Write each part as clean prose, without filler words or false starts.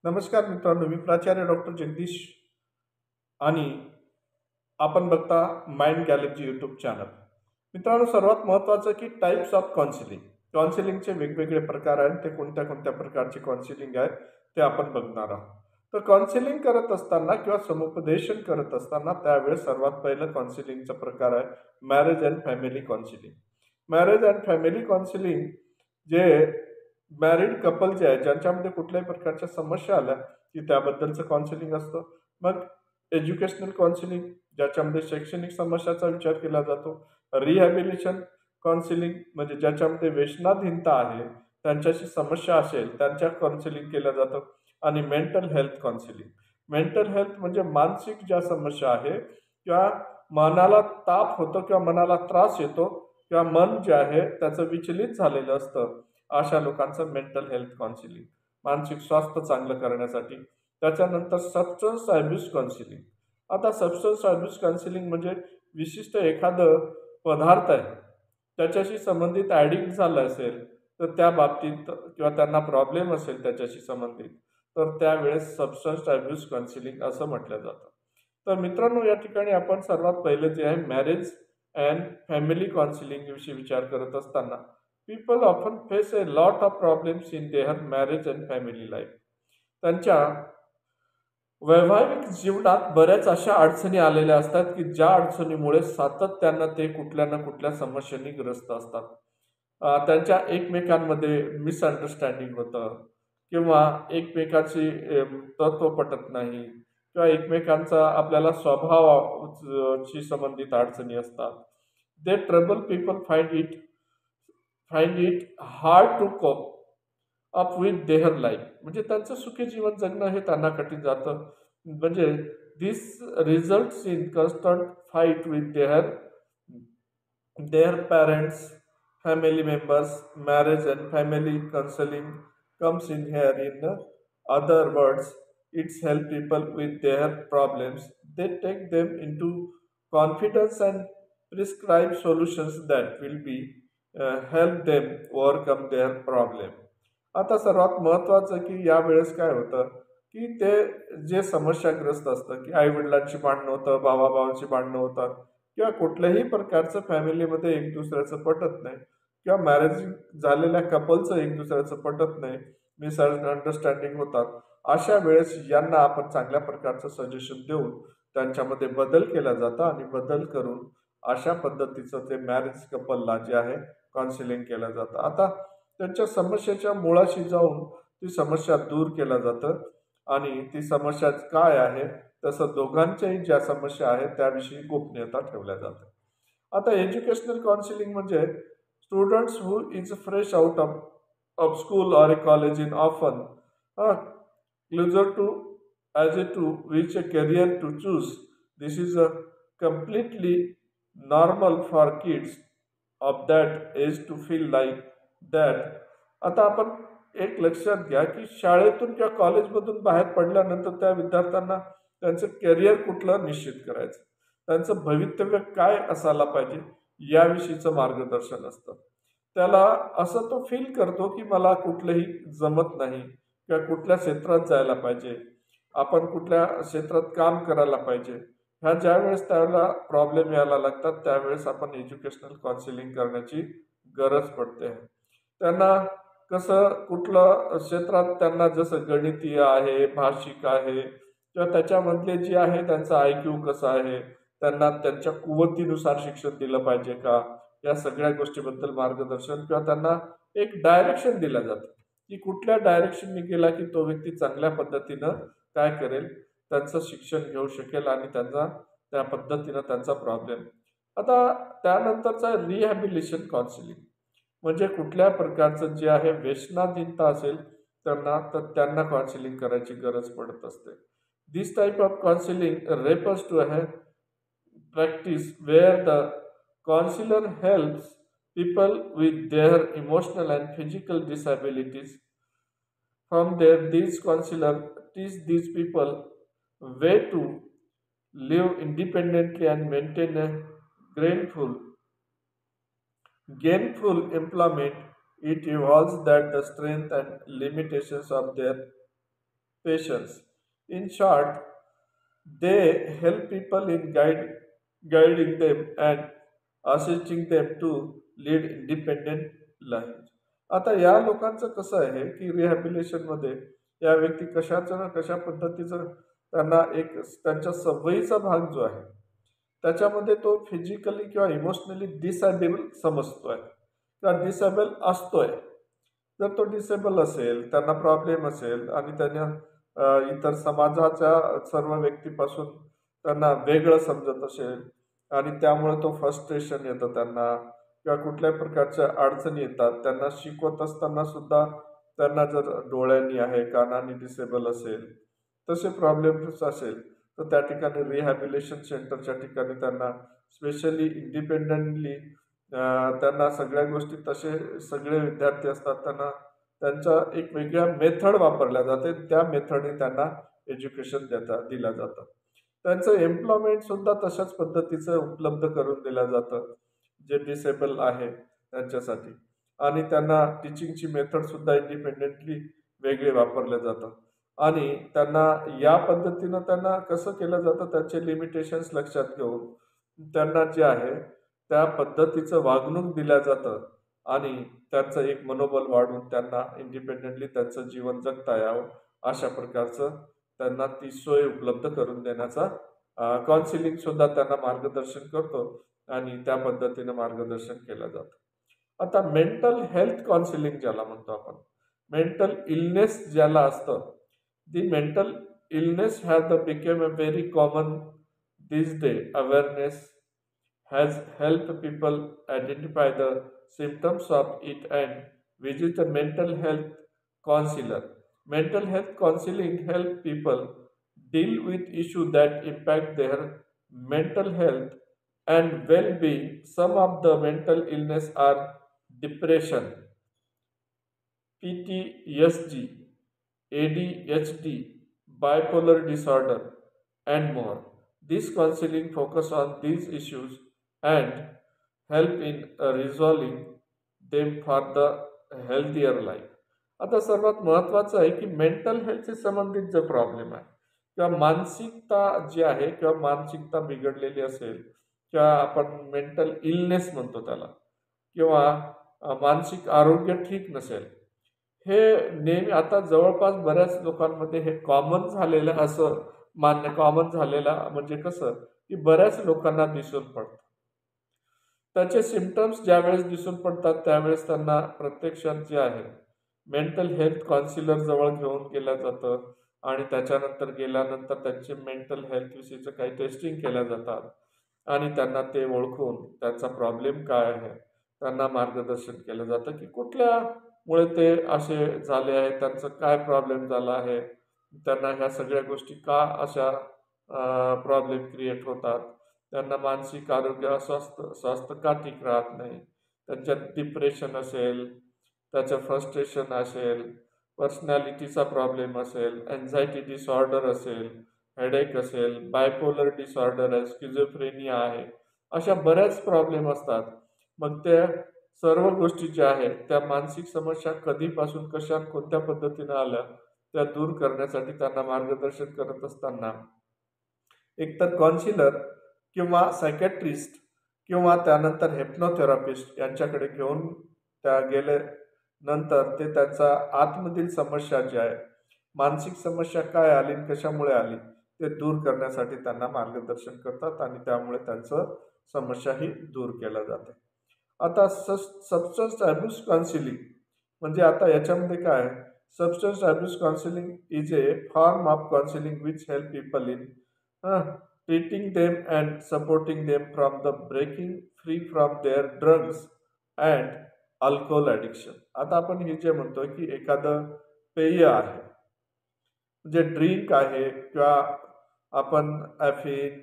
नमस्कार मित्रांनो, मी प्राचार्य डॉक्टर जगदीश आणि आपण बघता माइंड गॅलरीचे यूट्यूब चॅनल. मित्रांनो, सर्वात महत्त्वाचं की टाइप्स ऑफ काउन्सिलिंग. काउन्सिलिंगचे वेगवेगळे प्रकार आहेत. ते कोणत्या कोणत्या प्रकारचे काउन्सिलिंग आहेत ते आपण बघणार आहोत. तर काउन्सिलिंग करत असताना किंवा समुपदेशन करत असताना त्यावेळेस सर्वात पहिलं काउन्सिलिंगचा प्रकार आहे marriage and family counselling. Marriage and family counselling जे मॅरिड कपल जे आहे ज्यांच्यामध्ये कुठल्याही प्रकारच्या समस्या आल्या की त्याबद्दलचं काउन्सिलिंग असतं. मग एज्युकेशनल काउन्सिलिंग ज्याच्यामध्ये शैक्षणिक समस्याचा विचार केला जातो. रिहॅबिलिटेशन काउन्सिलिंग म्हणजे ज्याच्यामध्ये व्यसनाधीनता आहे, त्यांच्याशी समस्या असेल त्यांच्या काउन्सिलिंग केलं जातं. आणि mental health counselling. Mental health म्हणजे मानसिक ज्या समस्या आहे किंवा मनाला ताप होतो किंवा मनाला त्रास येतो किंवा मन जे आहे त्याचं विचलित झालेलं असतं, अशा लोकांचं मेंटल हेल्थ काउन्सिलिंग, मानसिक स्वास्थ्य चांगलं करण्यासाठी. त्याच्यानंतर सबस्टन्स अब्यूज काउन्सिलिंग. आता सबस्टन्स अब्यूज काउन्सिलिंग म्हणजे विशिष्ट एखादं पदार्थ आहे, त्याच्याशी संबंधित ॲडिक्ट झालं असेल, तर त्या बाबतीत किंवा त्यांना प्रॉब्लेम असेल त्याच्याशी संबंधित, तर त्यावेळेस सबस्टन्स अब्यूज काउन्सिलिंग असं म्हटलं जातं. तर मित्रांनो, या ठिकाणी आपण सर्वात पहिलं जे आहे मॅरेज अँड फॅमिली काउन्सिलिंग विषयी विचार करत असताना people often face a lot of problems in their marriage and family life. त्यांच्या वैवाहिक जीवनात बऱ्याच अशा अडचणी आलेल्या असतात की ज्या अडचणीमुळे सातत्यानं ते कुठल्या ना कुठल्या समस्येने ग्रस्त असतात. त्यांच्या एकमेकांमध्ये मिसअंडरस्टँडिंग होतं किंवा एकमेकाची तत्व पटत नाही किंवा एकमेकांचा आपल्याला स्वभावाशी संबंधित अडचणी असतात. They trouble people find it hard to cope up with their life. म्हणजे त्यांचं सुखी जीवन जगणं हे त्यांना कठीण जातं. म्हणजे this results in constant fight with their parents, family members. Marriage and family counseling comes in here. In other words, it's help people with their problems. They take them into confidence and prescribe solutions that will be help them overcome their problem. आता सर्वात महत्त्वाचं की यावेळेस काय होतं की ते जे समस्याग्रस्त असतं की आई वडिलांची भांडणं होतं, भावाभावांची भांडणं होतात किंवा कुठल्याही प्रकारचं फॅमिलीमध्ये एक दुसऱ्याचं पटत नाही किंवा मॅरेज झालेल्या कपलचं एक दुसऱ्याचं पटत नाही, मिसअंडरस्टँडिंग होतात. अशा वेळेस यांना आपण चांगल्या प्रकारचं सजेशन देऊन त्यांच्यामध्ये बदल केला जातं आणि बदल करून अशा पद्धतीचं ते मॅरेज कपलला जे आहे काउन्सिलिंग केलं जातं. आता त्यांच्या समस्येच्या मुळाशी जाऊन ती समस्या दूर केलं जातं आणि ती समस्या काय आहे तसं दोघांच्याही ज्या समस्या आहेत त्याविषयी गोपनीयता ठेवल्या जाते. आता एज्युकेशनल काउन्सिलिंग म्हणजे students who is fresh out of school or a college in often uh, closer to as a to reach a career to choose. This is a completely normal for kids of that age to feel like that. आता आपण एक लक्षात घ्या की शाळेतून किंवा कॉलेजमधून बाहेर पडल्यानंतर त्या विद्यार्थ्यांना त्यांचं करिअर कुठलं निश्चित करायचं, त्यांचं भवितव्य काय असायला पाहिजे याविषयीचं मार्गदर्शन असतं. त्याला असं तो फील करतो की मला कुठलंही जमत नाही किंवा कुठल्या क्षेत्रात जायला पाहिजे, आपण कुठल्या क्षेत्रात काम करायला पाहिजे. ह्या ज्यावेळेस त्याला प्रॉब्लेम यायला लागतात त्यावेळेस आपण एज्युकेशनल काउन्सिलिंग करण्याची गरज पडते. त्यांना कसं कुठलं क्षेत्रात त्यांना जसं गणितीय आहे, भाषिक आहे किंवा त्याच्यामधले जे आहे त्यांचा IQ कसं आहे, त्यांना त्यांच्या कुवतीनुसार शिक्षण दिलं पाहिजे का, या सगळ्या गोष्टीबद्दल मार्गदर्शन किंवा त्यांना एक डायरेक्शन दिलं जातं की कुठल्या डायरेक्शनने गेला की तो व्यक्ती चांगल्या पद्धतीनं काय करेल, त्यांचं शिक्षण घेऊ शकेल आणि त्यांचा त्या पद्धतीनं त्यांचा प्रॉब्लेम. आता त्यानंतरचा रिहॅबिलिटेशन काउन्सिलिंग म्हणजे कुठल्या प्रकारचं जे आहे व्यसनाधीनता असेल त्यांना काउन्सिलिंग करायची गरज पडत असते. This type of counselling refers to a practice where the counselor helps people with their emotional and physical disabilities. From there, these counselor teach these people way to live independently and maintain a gainful gainful employment. It involves that the strength and limitations of their patience. In short, they help people in guiding them and assisting them to lead independent lives. आता या लोकांचं कसं आहे की रिहॅबिलिटेशनमध्ये या व्यक्ती कशाचं ना कशा पद्धतीचं त्यांना एक त्यांच्या सवयीचा भाग जो आहे त्याच्यामध्ये तो फिजिकली किंवा इमोशनली डिसॅबल समजतोय किंवा डिसेबल असतोय. जर तो डिसेबल असेल, त्यांना प्रॉब्लेम असेल आणि त्यांना इतर समाजाच्या सर्व व्यक्तीपासून त्यांना वेगळं समजत असेल आणि त्यामुळे तो फ्रस्ट्रेशन येतं त्यांना किंवा कुठल्याही प्रकारच्या अडचणी येतात. त्यांना शिकवत असताना सुद्धा त्यांना जर डोळ्यांनी आहे, कानांनी डिसेबल असेल, तसे प्रॉब्लेम्स असेल, तर त्या ठिकाणी रिहॅबिलिटेशन सेंटरच्या ठिकाणी त्यांना स्पेशली इंडिपेंडेंटली त्यांना सगळ्या गोष्टी तसे सगळे विद्यार्थी असतात त्यांना त्यांच्या एक वेगळ्या मेथड वापरल्या जाते. त्या मेथडने त्यांना एज्युकेशन दिलं जातं. त्यांचं एम्प्लॉयमेंट सुद्धा तशाच पद्धतीचं उपलब्ध करून दिलं जातं, जे डिसेबल आहे त्यांच्यासाठी. आणि त्यांना टीचिंगची मेथड सुद्धा इंडिपेंडेंटली वेगळे वापरले जातं. आणि त्यांना या पद्धतीनं त्यांना कसं केलं जातं, त्यांचे लिमिटेशन्स लक्षात घेऊन त्यांना जे आहे त्या पद्धतीचं वागणूक दिलं जातं आणि त्यांचं एक मनोबल वाढून त्यांना इंडिपेंडेंटली त्यांचं जीवन जगता यावं अशा प्रकारचं त्यांना ती सोय उपलब्ध करून देण्याचा काउन्सिलिंग सुद्धा त्यांना मार्गदर्शन करतो आणि त्या पद्धतीनं मार्गदर्शन केलं जातं. आता मेंटल हेल्थ काउन्सिलिंग ज्याला म्हणतो आपण, मेंटल इलनेस ज्याला असतं, दी mental illness has became a very common this day. Awareness has helped people identify the symptoms of it and visit a mental health counselor. Mental health counseling help people deal with issues that impact their mental health and well-being. Some of the mental illness are depression, PTSD, ADHD, bipolar disorder, and more. This counseling focus on these issues and help in resolving them for the healthier life. आता सर्वात महत्त्वाचं आहे की mental हेल्थशी संबंधित जो problem आहे किंवा मानसिकता जी आहे किंवा मानसिकता बिघडलेली असेल किंवा आपण मेंटल इलनेस म्हणतो त्याला किंवा मानसिक आरोग्य ठीक नसेल, हे नेहमी आता जवळपास बऱ्याच लोकांमध्ये हे कॉमन झालेलं असं कॉमन झालेला म्हणजे कसं की बऱ्याच लोकांना दिसून पडतं. त्याचे सिम्पटम्स ज्यावेळेस दिसून पडतात त्यावेळेस त्यांना प्रत्यक्षात जे आहे मेंटल हेल्थ काउन्सिलर जवळ घेऊन केलं जातं आणि त्याच्यानंतर गेल्यानंतर त्यांचे मेंटल हेल्थ विषयीचं काही टेस्टिंग केल्या जातात आणि त्यांना ते ओळखून त्यांचा प्रॉब्लेम काय आहे त्यांना मार्गदर्शन केलं जातं की कुठल्यामुळे ते असे झाले आहेत, त्यांचं काय प्रॉब्लेम झाला आहे, त्यांना ह्या सगळ्या गोष्टी का अशा प्रॉब्लेम क्रिएट होतात, त्यांना मानसिक आरोग्य स्वास्थ्य का ठीक राहत नाही, त्यांच्यात डिप्रेशन असेल, त्याचं फ्रस्ट्रेशन असेल, पर्सनॅलिटीचा प्रॉब्लेम असेल, एन्झायटी डिसऑर्डर असेल, हेडेक असेल, बायपोलर डिसऑर्डर आहे, स्किझोफ्रेनिया आहे, अशा बऱ्याच प्रॉब्लेम असतात. मग त्या सर्व गोष्टी ज्या आहेत त्या मानसिक समस्या कधीपासून कशा कोणत्या पद्धतीनं आल्या त्या दूर करण्यासाठी त्यांना मार्गदर्शन करत असताना एकतर काउन्सिलर किंवा सायकॅट्रिस्ट किंवा त्यानंतर हेप्नोथेरपिस्ट यांच्याकडे घेऊन त्या गेले नंतर ते त्यांचा आतमधील समस्या जी आहे, मानसिक समस्या काय आली आणि कशामुळे आली ते दूर करण्यासाठी त्यांना मार्गदर्शन करतात आणि त्यामुळे त्यांचं समस्याही दूर केल्या जाते. आता सबस्टन्स अब्यूज काउन्सिलिंग म्हणजे आता याच्यामध्ये काय आहे, substance abuse counselling is a form of counselling which help people in treating them and supporting them from the breaking free from their drugs and alcohol addiction. आता आपण हे जे म्हणतोय की एखादं पेय आहे म्हणजे ड्रिंक आहे किंवा आपण ॲफिन,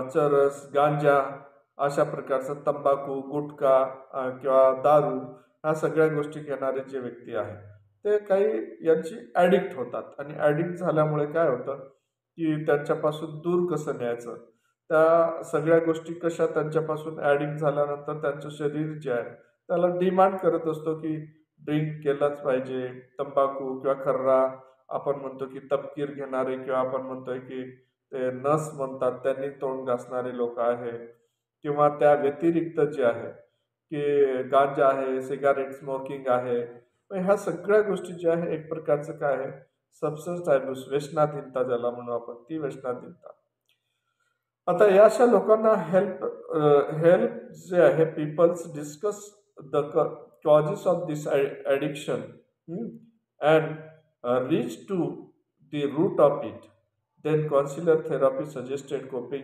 चरस, गांजा अशा प्रकारचं तंबाखू, गुटखा किंवा दारू ह्या सगळ्या गोष्टी घेणारे जे व्यक्ती आहेत ते काही यांची ॲडिक्ट होतात आणि ॲडिक्ट झाल्यामुळे काय होतं की त्यांच्यापासून दूर कसं न्यायचं, त्या सगळ्या गोष्टी कशा त्यांच्यापासून ॲडिक्ट झाल्यानंतर त्यांचं शरीर जे आहे त्याला डिमांड करत असतो की ड्रिंक केलाच पाहिजे, तंबाखू किंवा खर्रा आपण म्हणतो की तपकीर घेणारे किंवा आपण म्हणतोय की ते नस म्हणतात त्यांनी तोंड घासणारे लोक आहे किंवा त्या व्यतिरिक्त जे आहे की गांजा आहे, सिगारेट स्मोकिंग आहे. मग ह्या सगळ्या गोष्टी ज्या आहे एक प्रकारचं काय आहे सबस्टन्स अब्यूज व्यसनाधीनता ज्याला म्हणू आपण ती व्यसनाधीनता. आता या अशा लोकांना हेल्प जे आहे peoples discuss the causes of this addiction and reach to the root of it. Then consular therapy suggested coping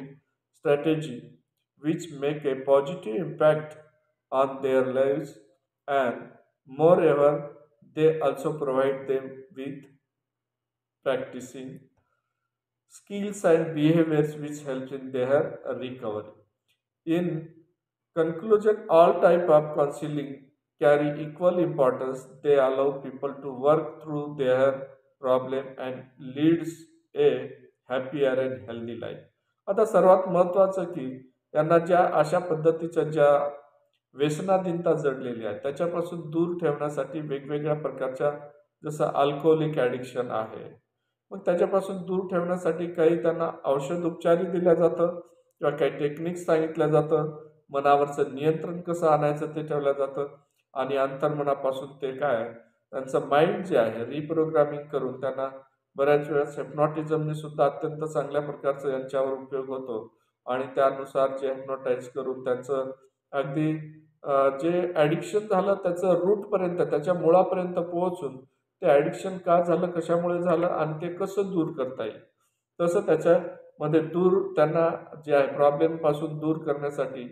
strategy which make a positive impact on their lives, and moreover they also provide them with practicing skills and behaviors which helps in their recovery. In conclusion, all type of counseling carry equal importance. They allow people to work through their problem and leads a happier and healthy life. आता सर्वात महत्त्वाचं की यांना ज्या अशा पद्धतीच्या ज्या व्यसनाधीनता जडलेली आहे त्याच्यापासून दूर ठेवण्यासाठी वेगवेगळ्या प्रकारच्या जसं अल्कोहोलिक ॲडिक्शन आहे. मग त्याच्यापासून दूर ठेवण्यासाठी काही त्यांना औषध उपचारही दिल्या जातं किंवा काही टेक्निक्स सांगितल्या जातं. मनावरचं नियंत्रण कसं आणायचं ते ठेवलं जातं आणि अंतर्मनापासून ते काय त्यांचं माइंड जे आहे रिप्रोग्रामिंग करून त्यांना बऱ्याच वेळेस हिप्नॉटिझमने सुद्धा अत्यंत चांगल्या प्रकारचा यांच्यावर उपयोग होतो आणि त्यानुसार जे हिप्नोटाईज करून त्यांचं अगदी जे ॲडिक्शन झालं त्याचं रूटपर्यंत त्याच्या मुळापर्यंत पोहोचून ते ॲडिक्शन का झालं, कशामुळे झालं आणि ते कसं दूर करता येईल. तसं त्याच्यामध्ये दूर त्यांना जे आहे प्रॉब्लेमपासून दूर करण्यासाठी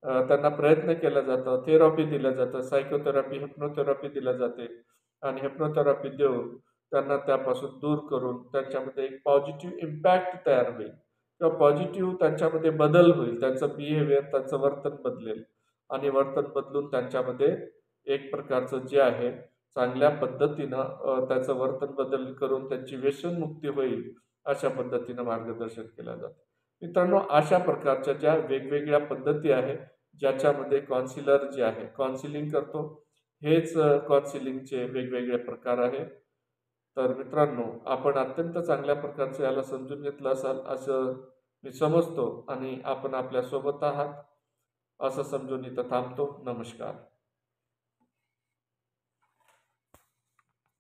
त्यांना प्रयत्न केला जातो. थेरपी दिलं जातं, सायकोथेरपी, हिप्नोथेरपी दिल्या जाते आणि हिप्नोथेरपी देऊन त्यांना त्यापासून दूर करून त्यांच्यामध्ये एक पॉझिटिव्ह इम्पॅक्ट तयार होईल किंवा पॉझिटिव्ह त्यांच्यामध्ये बदल होईल. त्यांचं बिहेवियर, त्यांचं वर्तन बदलेल आणि वर्तन बदलून त्यांच्यामध्ये एक प्रकारचं जे आहे चांगल्या पद्धतीनं त्याचं वर्तन बदल करून त्यांची व्यसनमुक्ती होईल अशा पद्धतीनं मार्गदर्शन केलं जातं. मित्रांनो, अशा प्रकारच्या ज्या वेगवेगळ्या पद्धती आहेत ज्याच्यामध्ये काउन्सिलर जे आहे काउन्सिलिंग करतो हेच काउन्सिलिंगचे वेगवेगळे प्रकार आहेत. तर मित्रांनो, आपण अत्यंत चांगल्या प्रकारचं याला समजून घेतलं असाल असं मी समजतो आणि आपण आपल्या सोबत आहात असं समजून इथं थांबतो. नमस्कार.